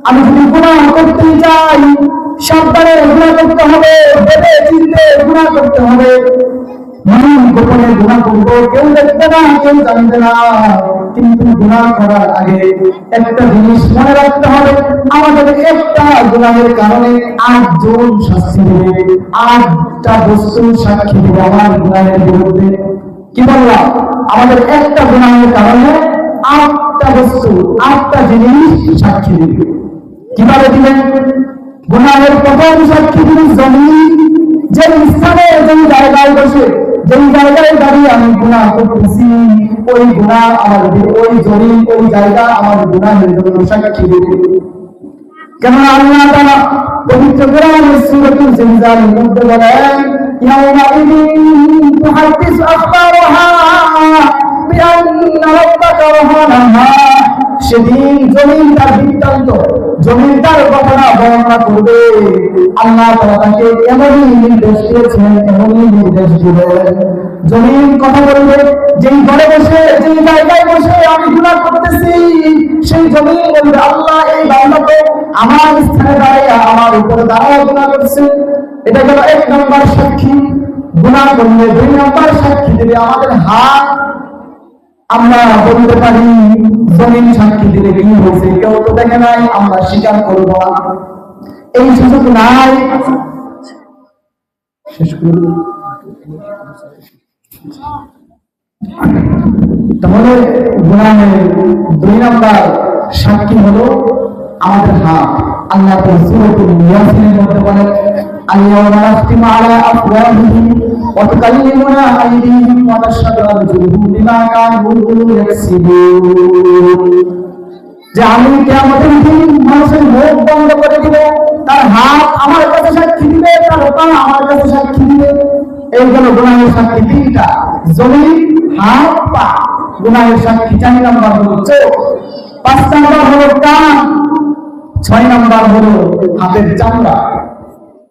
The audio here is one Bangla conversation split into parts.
আমি যদি গুনাহ করতে যাই, সাবধানে গুনাহ করতে হবে, ভেবে চিন্তে গুনাহ করতে হবে। গোপনে গুনাহ করবো, কেউ দেখবে না, কেউ জানবে না। কিন্তু গুনাহ করার আগে একটা জিনিস মনে রাখতে হবে, আমাদের একটা গুনাহের কারণে ৮ জন শাস্তি দেবে, ৮টা বস্তু সাক্ষী দেবে আমার গুনাহের বিরুদ্ধে। কি বললাম? আমাদের একটা গুনাহের কারণে ৮টা বস্তু, ৮টা জিনিস সাক্ষী দেবে। কিভাবে দিবেন? গুনাহের প্রথম সাক্ষী দিবে জমিন। যে স্থানে, যে জায়গায় বসে, যে জায়গায় দাঁড়িয়ে আমি গুনাহ করতেছি, ওই গুনাহ আমার, ওই জমিন, ওই জায়গা আমার গুনাহের জন্য সাক্ষী দেবে। কেননা আল্লাহ তাআলা পবিত্র কোরআনের সূরাতুল জিলজালের মধ্যে বলেন, ইয়াউমাইযিন তুহাদ্দিসু আখবারাহা বিআন্না রাব্বাকা রাহানাহা। সেদিন জমিন তার বৃত্তান্ত, জমিন তার ঘটনা বর্ণনা করবে। আল্লাহ তাআলা তাকে এমনই নির্দেশ দিয়েছেন, এমনই নির্দেশ দিবেন। জমিন কথা বলবে, যেই ঘরে বসে, যেই জায়গায় বসে আমি গুনাহ করতেছি, সেই জমিন বলবে, আল্লাহ এই বান্দা তো আমার স্থানে দাঁড়িয়ে আমার উপরে দাঁড়ায় গুনাহ করছে। এটা গেল ১ নম্বর সাক্ষী। গুনাহ করলে ২ নম্বর সাক্ষী দেবে আমাদের হাত। আমরা বলতে পারি জমিন সাক্ষী দিলে কি হয়েছে, কেউ তো দেখে নাই, আমরা স্বীকার করবো না, এই সুযোগ নাই। শেষ করি। তাহলে গুনাহের ২ নম্বর সাক্ষী হলো আমাদের হাত। আল্লাহ তাআলা সূরাতুল ইয়াসিনের মধ্যে বলেন, আল-ইয়াওমা নাখতিমু আলা আফওয়াহিহিম ওয়া তুকাল্লিমুনা আইদিহিম ওয়া তাশহাদু আরজুলুহুম বিমা কানু ইয়াকসিবুন। যে আমি কিয়ামতের দিন মানুষের মুখ বন্ধ করে দিব, তার হাত আমার কাছে সাক্ষী দিবে, তার পা আমার কাছে সাক্ষী দিবে। এই গেল গুনাহের সাক্ষী ৩টা, জমিন, হাত, পা। গুনাহের সাক্ষী ৪ নম্বর হলো চোখ, ৫ নম্বর হলো কান, ৬ নম্বর হলো হাতের চামড়া।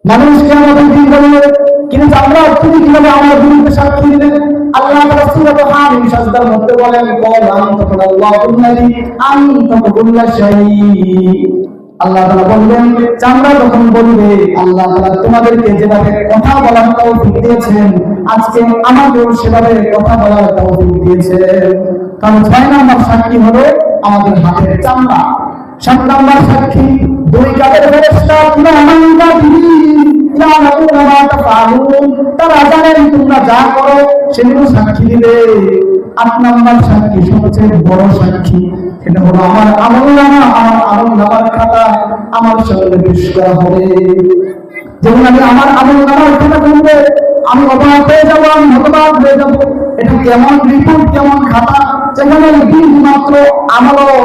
মানুষ কিয়ামতের দিন বলবে, কিন্তু চামড়া তুমি কিভাবে আমার বিরুদ্ধে সাক্ষী দিলে? আল্লাহ তাআলা সূরা হামিম সাজদার মধ্যে বলেন, ক্বাল আনতাকুল্লাযী আনতাকুল্লা শাই। আল্লাহ তাআলা বলবেন, চামড়া যখন বলবে, আল্লাহ তাআলা তোমাদেরকে যেভাবে কথা বলার তৌফিক দিয়েছেন, আজকে আমাকেও সেভাবে কথা বলার তৌফিক দিয়েছেন। কারণ ৬ নম্বর সাক্ষী হলো আমাদের হাতের চামড়া। ৭ নম্বর সাক্ষী ২ কাঁধের ফেরেশতা, তারা জানেন তোমরা যা করো সেগুলো সাক্ষী দিবে। ৮ নম্বর সাক্ষী, সবচেয়ে বড় সাক্ষী, সেটা হলো আমার আমলনামা, আমার আমলনামার খাতা আমার সামনে পেশ করা হবে। যেমন আমি আমার আমলনামার খাতা খুলবে, আমি অবাক হয়ে যাবো, আমি হতবাক হয়ে যাবো। এটা কেমন রিপোর্ট, কেমন খাতা, যেখানে মাত্র আমলও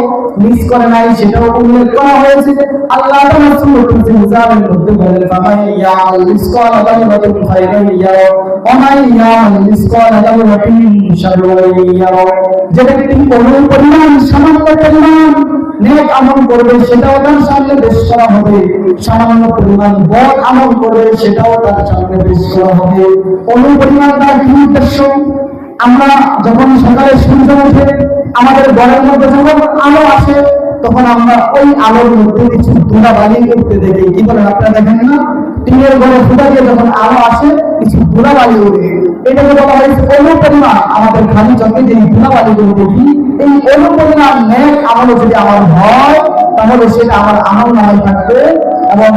মিস করে নাই, সেটাও উল্লেখ করা হয়েছে। আল্লাহ তাআলা সূরাতুল জিলজালের মধ্যে বলেন, ফামান ইয়ামাল মিসকালা যাররাতিন খায়রান ইয়ারা ওয়া মান ইয়ামাল মিসকালা যাররাতিন শাররান ইয়ারা। যে ব্যক্তি কোনো পরিমাণ, সামান্য পরিমাণ নেক আমল করবে, সেটাও তার সামনে পেশ করা হবে। সামান্য পরিমাণ বদ আমল করবে, সেটাও তার সামনে পেশ করা হবে। কোনো পরিমাণ তার কি উদ্দেশ্য? আমরা যখন সকালে সূর্য ওঠে, আমাদের ঘরের মধ্যে যখন আলো আসে, তখন আমরা ওই আলোর মধ্যে কিছু ধুলাবালি উঠতে দেখি। কি বলেন আপনারা, দেখেন না? টিনের ঘরে ফুটা দিয়ে যখন আলো আসে, কিছু ধুলাবালি ওঠে। এটাকে বলা হয়েছে অনুপরিমাণ। আমাদের খালি চোখে যে ধুলাবালিগুলো দেখি, এই অনুপরিমাণ নেক আমল যদি আমার হয়, তাহলে সেটা আমার আমল নামায় থাকবে, এবং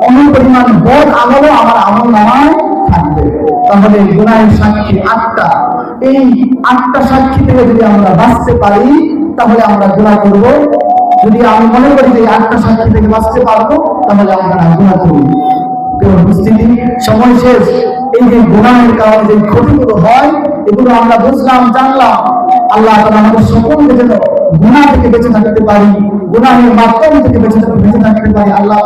অনুপরিমাণ বদ আমলও আমার আমল নামায় থাকবে। তাহলে গুনাহের সাক্ষী ৮টা। এই ৮টা সাক্ষী থেকে যদি আমরা বাঁচতে পারি, তাহলে আমরা গুনাহ করব। যদি আমি মনে করি যে ৮টা সাক্ষী থেকে বাঁচতে পারবো, তাহলে আমরা গুনাহ করি। উপস্থিতি, সময় শেষ। এই যে গুনাহের কারণে যে ক্ষতিগুলো হয়, এগুলো আমরা বুঝলাম, জানলাম। আল্লাহ তাআলা আমাদের সকলকে যেন গুনাহ থেকে বেঁচে থাকতে পারি, গুনাহের মাধ্যম থেকে বেঁচে থাকতে পারি। আল্লাহ